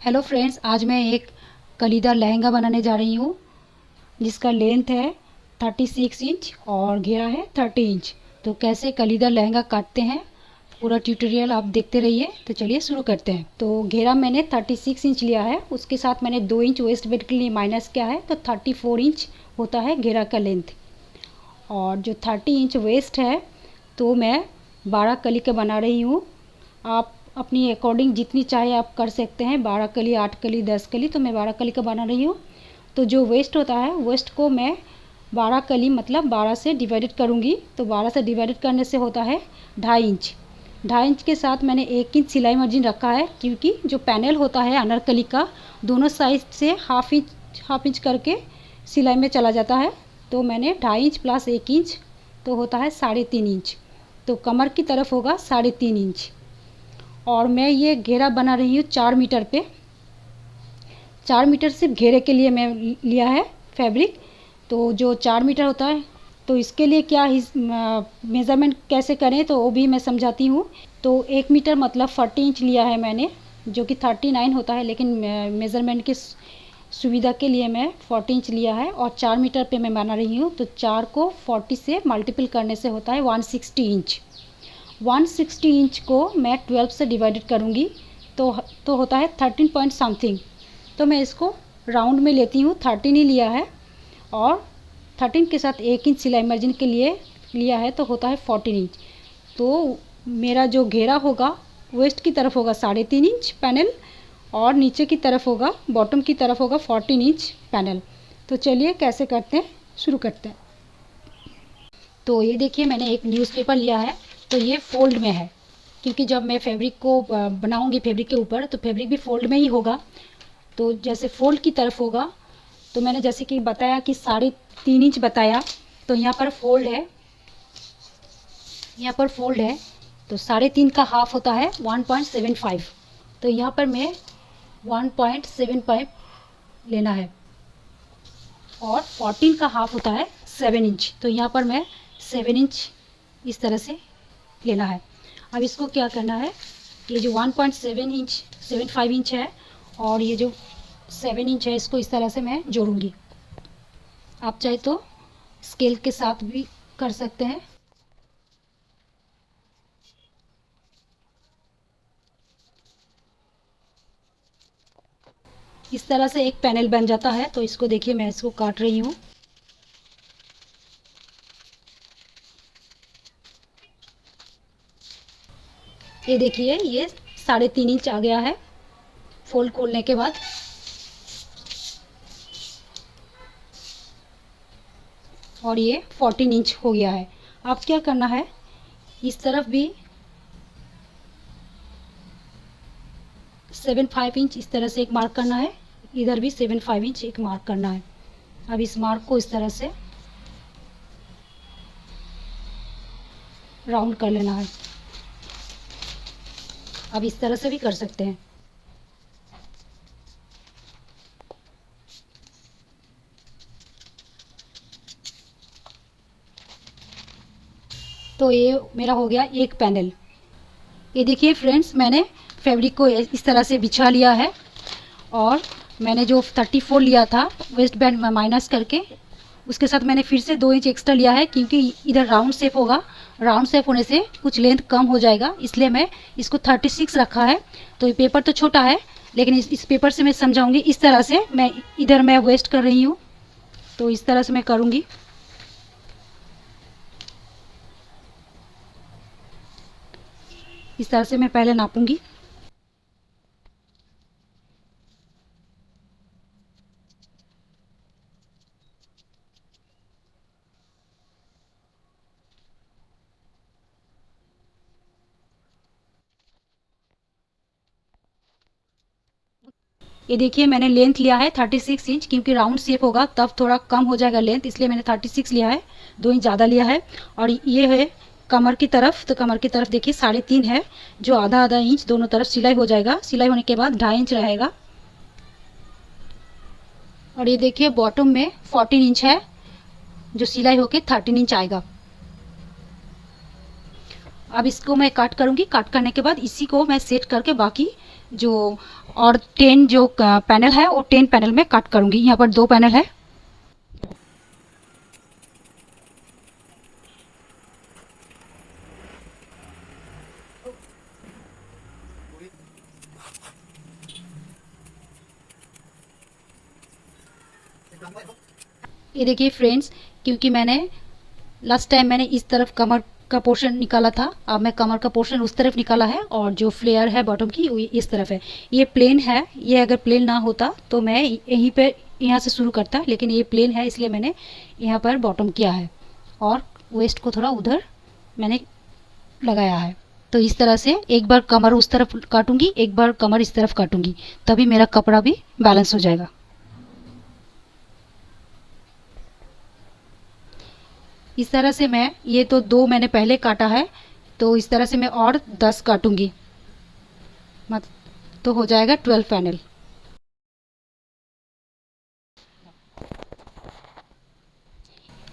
Hello friends, आज मैं एक कलीदार लहंगा बनाने जा रही हूँ जिसका लेंथ है 36 इंच और घेरा है 30 इंच। तो कैसे कलीदार लहंगा काटते हैं पूरा ट्यूटोरियल आप देखते रहिए। तो चलिए शुरू करते हैं। तो घेरा मैंने 36 इंच लिया है, उसके साथ मैंने 2 इंच वेस्ट बेल्ट के लिए माइनस किया है, तो 34 इंच होता है घेरा का लेंथ। और जो 30 इंच वेस्ट है तो मैं 12 कली का बना रही हूँ। आप अपनी अकॉर्डिंग जितनी चाहे आप कर सकते हैं, 12 कली, 8 कली, 10 कली, तो मैं 12 कली का बना रही हूँ। तो जो वेस्ट होता है, वेस्ट को मैं 12 कली मतलब 12 से डिवाइडेड करूँगी। तो 12 से डिवाइडेड करने से होता है 2.5 इंच। 2.5 इंच के साथ मैंने 1 इंच सिलाई मार्जिन रखा है, क्योंकि जो पैनल होता है अनारकली का, दोनों साइड से हाफ इंच करके सिलाई में चला जाता है। तो मैंने 2.5 इंच प्लस 1 इंच तो होता है 3.5 इंच। तो कमर की तरफ होगा 3.5 इंच। और मैं ये घेरा बना रही हूँ 4 मीटर पे। 4 मीटर सिर्फ घेरे के लिए मैं लिया है फैब्रिक। तो जो 4 मीटर होता है, तो इसके लिए क्या मेज़रमेंट कैसे करें तो वो भी मैं समझाती हूँ। तो 1 मीटर मतलब 40 इंच लिया है मैंने, जो कि 39 होता है, लेकिन मेज़रमेंट की सुविधा के लिए मैं 40 इंच लिया है। और 4 मीटर पे मैं बना रही हूँ, तो 4 को 40 से मल्टीपल करने से होता है 160 इंच। 160 इंच को मैं 12 से डिवाइडेड करूँगी तो होता है 13 पॉइंट समथिंग। तो मैं इसको राउंड में लेती हूँ, 13 ही लिया है। और 13 के साथ 1 इंच सिलाई मार्जिन के लिए लिया है, तो होता है 14 इंच। तो मेरा जो घेरा होगा वेस्ट की तरफ होगा 3.5 इंच पैनल, और नीचे की तरफ होगा, बॉटम की तरफ होगा 14 इंच पैनल। तो चलिए कैसे करते हैं, शुरू करते हैं। तो ये देखिए, मैंने एक न्यूज़पेपर लिया है। तो ये फोल्ड में है, क्योंकि जब मैं फैब्रिक को बनाऊंगी फैब्रिक के ऊपर, तो फैब्रिक भी फोल्ड में ही होगा। तो जैसे फोल्ड की तरफ होगा, तो मैंने जैसे कि बताया कि 3.5 इंच बताया, तो यहाँ पर फोल्ड है, यहाँ पर फोल्ड है। तो 3.5 का हाफ होता है 1.75। तो यहाँ पर मैं 1.75 लेना है। और 14 का हाफ होता है 7 इंच। तो यहाँ पर मैं 7 इंच इस तरह से लेना है। अब इसको क्या करना है, ये जो 1.75 इंच है और ये जो 7 इंच है, इसको इस तरह से मैं जोड़ूंगी। आप चाहे तो स्केल के साथ भी कर सकते हैं। इस तरह से एक पैनल बन जाता है। तो इसको देखिए, मैं इसको काट रही हूँ। ये देखिए, ये 3.5 इंच आ गया है फोल्ड खोलने के बाद। और ये 14 इंच हो गया है। अब क्या करना है, इस तरफ भी 7.5 इंच इस तरह से एक मार्क करना है, इधर भी 7.5 इंच एक मार्क करना है। अब इस मार्क को इस तरह से राउंड कर लेना है। अब इस तरह से भी कर सकते हैं। तो ये मेरा हो गया एक पैनल। ये देखिए फ्रेंड्स, मैंने फैब्रिक को इस तरह से बिछा लिया है। और मैंने जो 34 लिया था वेस्ट बैंड माइनस करके, उसके साथ मैंने फिर से 2 इंच एक्स्ट्रा लिया है, क्योंकि इधर राउंड शेप होगा। राउंड शेप होने से कुछ लेंथ कम हो जाएगा, इसलिए मैं इसको 36 रखा है। तो ये पेपर तो छोटा है, लेकिन इस पेपर से मैं समझाऊंगी। इस तरह से मैं इधर मैं वेस्ट कर रही हूँ, तो इस तरह से मैं करूँगी। इस तरह से मैं पहले नापूंगी। ये देखिए, मैंने लेंथ लिया है 36 इंच, क्योंकि राउंड शेप होगा तब थोड़ा कम हो जाएगा लेंथ, इसलिए मैंने 36 लिया है, 2 इंच ज़्यादा लिया है। और ये है कमर की तरफ। तो कमर की तरफ देखिए 3.5 है, जो आधा आधा इंच दोनों तरफ सिलाई हो जाएगा। सिलाई होने के बाद 2.5 इंच रहेगा। और ये देखिए बॉटम में 14 इंच है, जो सिलाई होके 13 इंच आएगा। अब इसको मैं काट करूँगी। काट करने के बाद इसी को मैं सेट करके बाकी जो और 10 जो पैनल है वो 10 पैनल में काट करूँगी। यहाँ पर 2 पैनल है। ये देखिए फ्रेंड्स, क्योंकि मैंने लास्ट टाइम मैंने इस तरफ कमर का पोर्शन निकाला था, अब मैं कमर का पोर्शन उस तरफ निकाला है और जो फ्लेयर है बॉटम की वो इस तरफ है। ये प्लेन है, ये अगर प्लेन ना होता तो मैं यहीं पे यहाँ से शुरू करता, लेकिन ये प्लेन है इसलिए मैंने यहाँ पर बॉटम किया है और वेस्ट को थोड़ा उधर मैंने लगाया है। तो इस तरह से एक बार कमर उस तरफ काटूंगी, एक बार कमर इस तरफ काटूंगी, तभी मेरा कपड़ा भी बैलेंस हो जाएगा। इस तरह से मैं ये तो 2 मैंने पहले काटा है, तो इस तरह से मैं और 10 काटूंगी, मत तो हो जाएगा 12 पैनल।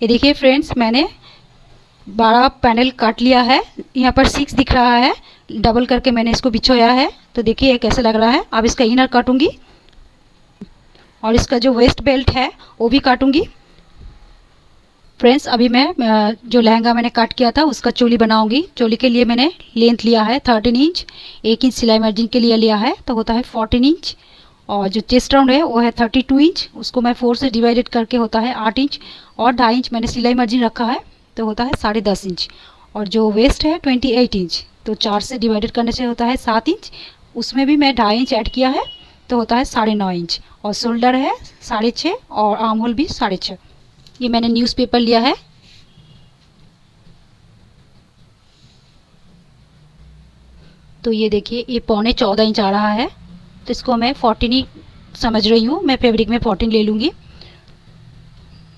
ये देखिए फ्रेंड्स, मैंने 12 पैनल काट लिया है। यहाँ पर 6 दिख रहा है, डबल करके मैंने इसको बिछोया है। तो देखिए कैसे लग रहा है। अब इसका इनर काटूंगी और इसका जो वेस्ट बेल्ट है वो भी काटूंगी। फ्रेंड्स, अभी मैं जो लहंगा मैंने काट किया था उसका चोली बनाऊंगी। चोली के लिए मैंने लेंथ लिया है 13 इंच, 1 इंच सिलाई मार्जिन के लिए लिया है तो होता है 14 इंच, और जो चेस्ट राउंड है वो है 32 इंच, उसको मैं 4 से डिवाइडेड करके होता है 8 इंच, और 2.5 इंच मैंने सिलाई मार्जिन रखा है तो होता है 10.5 इंच, और जो वेस्ट है 28 इंच, तो 4 से डिवाइडेड करने से होता है 7 इंच, उसमें भी मैं 2.5 इंच ऐड किया है तो होता है 9.5 इंच, और शोल्डर है 6.5 और आर्म होल भी 6.5। ये मैंने न्यूज़पेपर लिया है। तो ये देखिए ये 14.25 इंच आ रहा है, तो इसको मैं 14 ही समझ रही हूँ। मैं फैब्रिक में 14 ले लूँगी।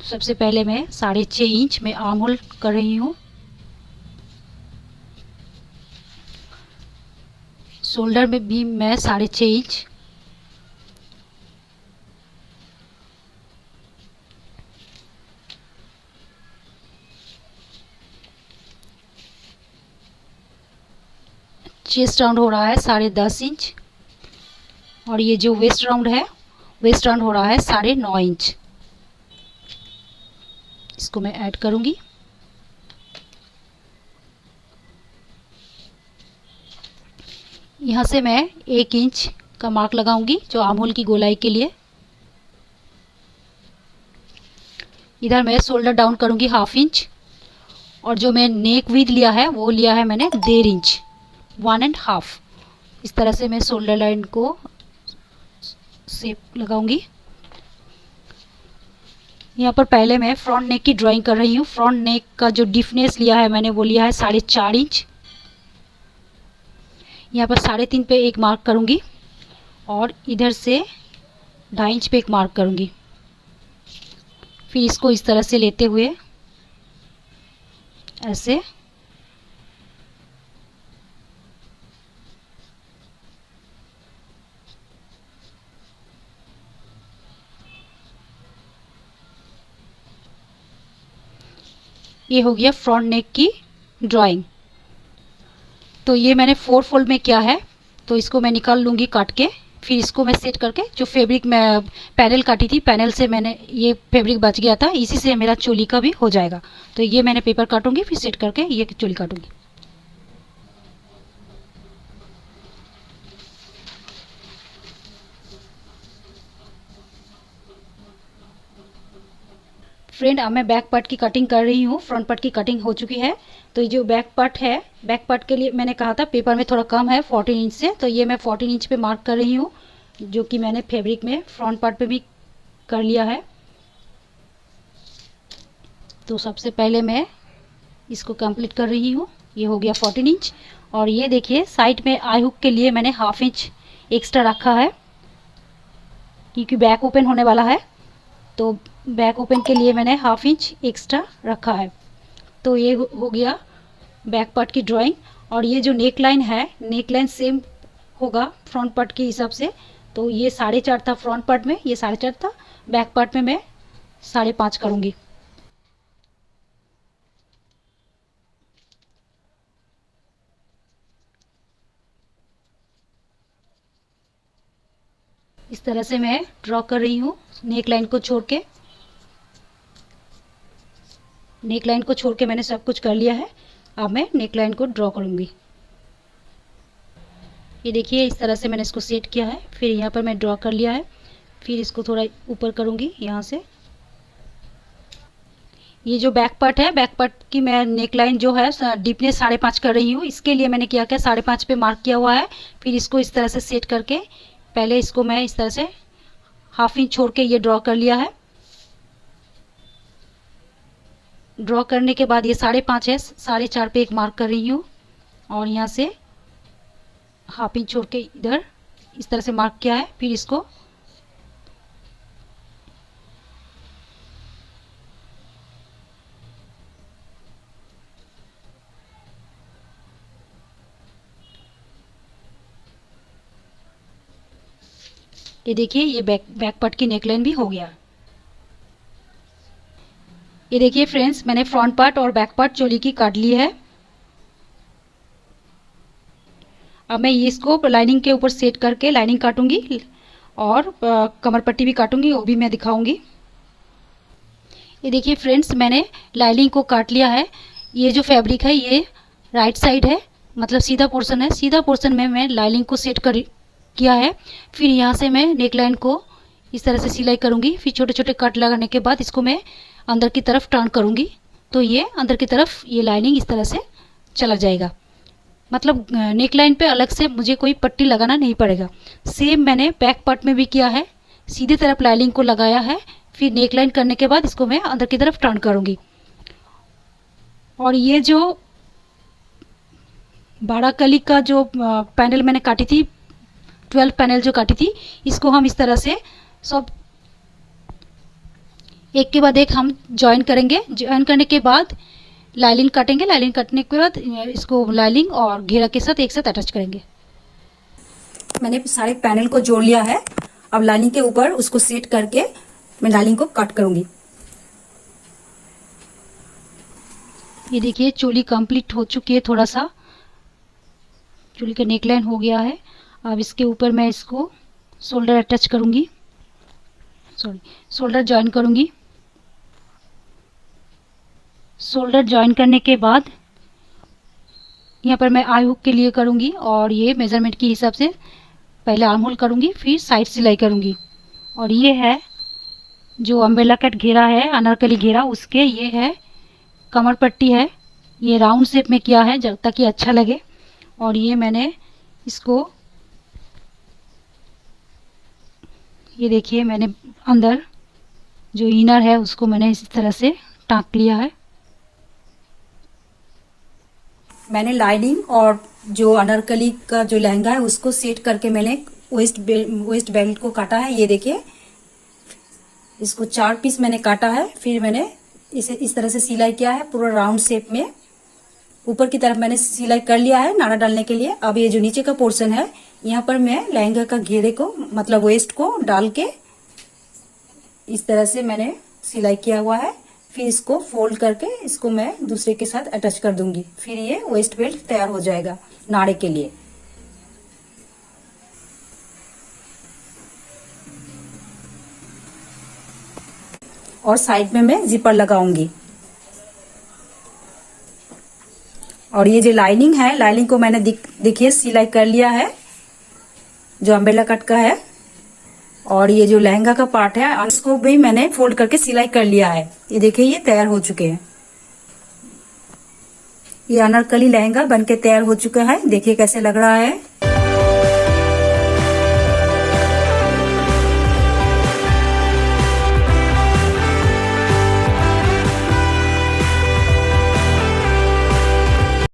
सबसे पहले मैं 6.5 इंच में आर्म होल कर रही हूँ। शोल्डर में भी मैं 6.5 इंच, चेस्ट राउंड हो रहा है 10.5 इंच, और ये जो वेस्ट राउंड है, वेस्ट राउंड हो रहा है 9.5 इंच। इसको मैं ऐड करूंगी। यहाँ से मैं 1 इंच का मार्क लगाऊंगी जो आर्म होल की गोलाई के लिए। इधर मैं शोल्डर डाउन करूंगी 1/2 इंच, और जो मैं नेक विड्थ लिया है वो लिया है मैंने 1.5 इंच, 1.5। इस तरह से मैं शोल्डर लाइन को शेप लगाऊंगी। यहाँ पर पहले मैं फ्रंट नेक की ड्राइंग कर रही हूँ। फ्रंट नेक का जो डीपनेस लिया है मैंने वो लिया है 4.5 इंच। यहाँ पर 3.5 पे एक मार्क करूँगी, और इधर से 2.5 इंच पे एक मार्क करूँगी। फिर इसको इस तरह से लेते हुए ऐसे ये हो गया फ्रंट नेक की ड्राइंग। तो ये मैंने 4 फोल्ड में किया है, तो इसको मैं निकाल लूँगी काट के। फिर इसको मैं सेट करके जो फैब्रिक मैं पैनल काटी थी, पैनल से मैंने ये फैब्रिक बच गया था, इसी से मेरा चोली का भी हो जाएगा। तो ये मैंने पेपर काटूंगी, फिर सेट करके ये चोली काटूंगी। फ्रेंड, अब मैं बैक पार्ट की कटिंग कर रही हूँ। फ्रंट पार्ट की कटिंग हो चुकी है। तो ये जो बैक पार्ट है, बैक पार्ट के लिए मैंने कहा था पेपर में थोड़ा कम है 14 इंच से, तो ये मैं 14 इंच पे मार्क कर रही हूँ, जो कि मैंने फैब्रिक में फ्रंट पार्ट पे भी कर लिया है। तो सबसे पहले मैं इसको कंप्लीट कर रही हूँ। ये हो गया 14 इंच, और ये देखिए साइड में आई हुक के लिए मैंने 1/2 इंच एक्स्ट्रा रखा है, क्योंकि बैक ओपन होने वाला है। तो बैक ओपन के लिए मैंने 1/2 इंच एक्स्ट्रा रखा है। तो ये हो गया बैक पार्ट की ड्राइंग। और ये जो नेक लाइन है, नेक लाइन सेम होगा फ्रंट पार्ट के हिसाब से। तो ये 4.5 था फ्रंट पार्ट में, ये 4.5 था। बैक पार्ट में मैं 5.5 करूँगी। इस तरह से मैं ड्रॉ कर रही हूँ नेक लाइन को छोड़ के। नेक लाइन को छोड़ के मैंने सब कुछ कर लिया है। अब मैं नेक लाइन को ड्रॉ करूँगी। ये देखिए इस तरह से मैंने इसको सेट किया है। फिर यहाँ पर मैं ड्रॉ कर लिया है। फिर इसको थोड़ा ऊपर करूँगी यहाँ से। ये जो बैक पार्ट है, बैक पार्ट की मैं नेक लाइन जो है डीपनेस 5.5 कर रही हूँ। इसके लिए मैंने क्या किया, 5.5 पे मार्क किया हुआ है। फिर इसको इस तरह से सेट करके पहले इसको मैं इस तरह से ½ इंच छोड़ के ये ड्रॉ कर लिया है। ड्रॉ करने के बाद ये 5.5 है, 4.5 पे एक मार्क कर रही हूँ और यहाँ से ½ इंच छोड़ के इधर इस तरह से मार्क किया है। फिर इसको ये देखिए ये बैक पार्ट की नेकलाइन भी हो गया। ये देखिए फ्रेंड्स, मैंने फ्रंट पार्ट और बैक पार्ट चोली की काट ली है। अब मैं ये इसको लाइनिंग के ऊपर सेट करके लाइनिंग काटूंगी और कमर पट्टी भी काटूंगी, वो भी मैं दिखाऊंगी। ये देखिए फ्रेंड्स, मैंने लाइनिंग को काट लिया है। ये जो फैब्रिक है ये राइट साइड है, मतलब सीधा पोर्शन है। सीधा पोर्शन में मैं लाइनिंग को सेट किया है। फिर यहाँ से मैं नेक लाइन को इस तरह से सिलाई करूँगी। फिर छोटे छोटे कट लगाने के बाद इसको मैं अंदर की तरफ टर्न करूँगी, तो ये अंदर की तरफ ये लाइनिंग इस तरह से चला जाएगा। मतलब नेक लाइन पे अलग से मुझे कोई पट्टी लगाना नहीं पड़ेगा। सेम मैंने बैक पार्ट में भी किया है, सीधी तरफ लाइनिंग को लगाया है। फिर नेक लाइन करने के बाद इसको मैं अंदर की तरफ टर्न करूँगी। और ये जो 12 कली का जो पैनल मैंने काटी थी, 12 पैनल जो काटी थी, इसको हम इस तरह से सब एक के बाद एक हम ज्वाइन करेंगे। ज्वाइन करने के बाद लाइनिंग काटेंगे। लाइनिंग काटने के बाद इसको लाइनिंग और घेरा के साथ एक साथ अटैच करेंगे। मैंने सारे पैनल को जोड़ लिया है। अब लाइनिंग के ऊपर उसको सेट करके मैं लाइनिंग को कट करूंगी। ये देखिए चोली कंप्लीट हो चुकी है। थोड़ा सा चोली का नेकलाइन हो गया है। अब इसके ऊपर मैं इसको शोल्डर अटैच करूंगी, शोल्डर ज्वाइन करूंगी। शोल्डर ज्वाइन करने के बाद यहाँ पर मैं आई हुक के लिए करूंगी और ये मेजरमेंट के हिसाब से पहले आर्म होल करूंगी, फिर साइड सिलाई करूंगी। और ये है जो अम्ब्रेला कट घेरा है, अनारकली घेरा, उसके ये है कमर पट्टी है। ये राउंड शेप में किया है जब ताकि अच्छा लगे। और ये मैंने इसको, ये देखिए मैंने अंदर जो इनर है उसको मैंने इस तरह से टाँक लिया है। मैंने लाइनिंग और जो अनारकली का जो लहंगा है उसको सेट करके मैंने वेस्ट बेल्ट को काटा है। ये देखिए इसको 4 पीस मैंने काटा है। फिर मैंने इसे इस तरह से सिलाई किया है पूरा राउंड शेप में। ऊपर की तरफ मैंने सिलाई कर लिया है नाड़ा डालने के लिए। अब ये जो नीचे का पोर्शन है, यहाँ पर मैं लहंगा का घेरे को मतलब वेस्ट को डाल के इस तरह से मैंने सिलाई किया हुआ है। फिर इसको फोल्ड करके इसको मैं दूसरे के साथ अटैच कर दूंगी। फिर ये वेस्ट बेल्ट तैयार हो जाएगा नाड़े के लिए। और साइड में मैं जिपर लगाऊंगी। और ये जो लाइनिंग है, लाइनिंग को मैंने देखिए सिलाई कर लिया है जो अम्ब्रेला कट का है। और ये जो लहंगा का पार्ट है इसको भी मैंने फोल्ड करके सिलाई कर लिया है। ये देखिए ये तैयार हो चुके हैं। ये अनारकली लहंगा बनके तैयार हो चुका है। देखिए कैसे लग रहा है।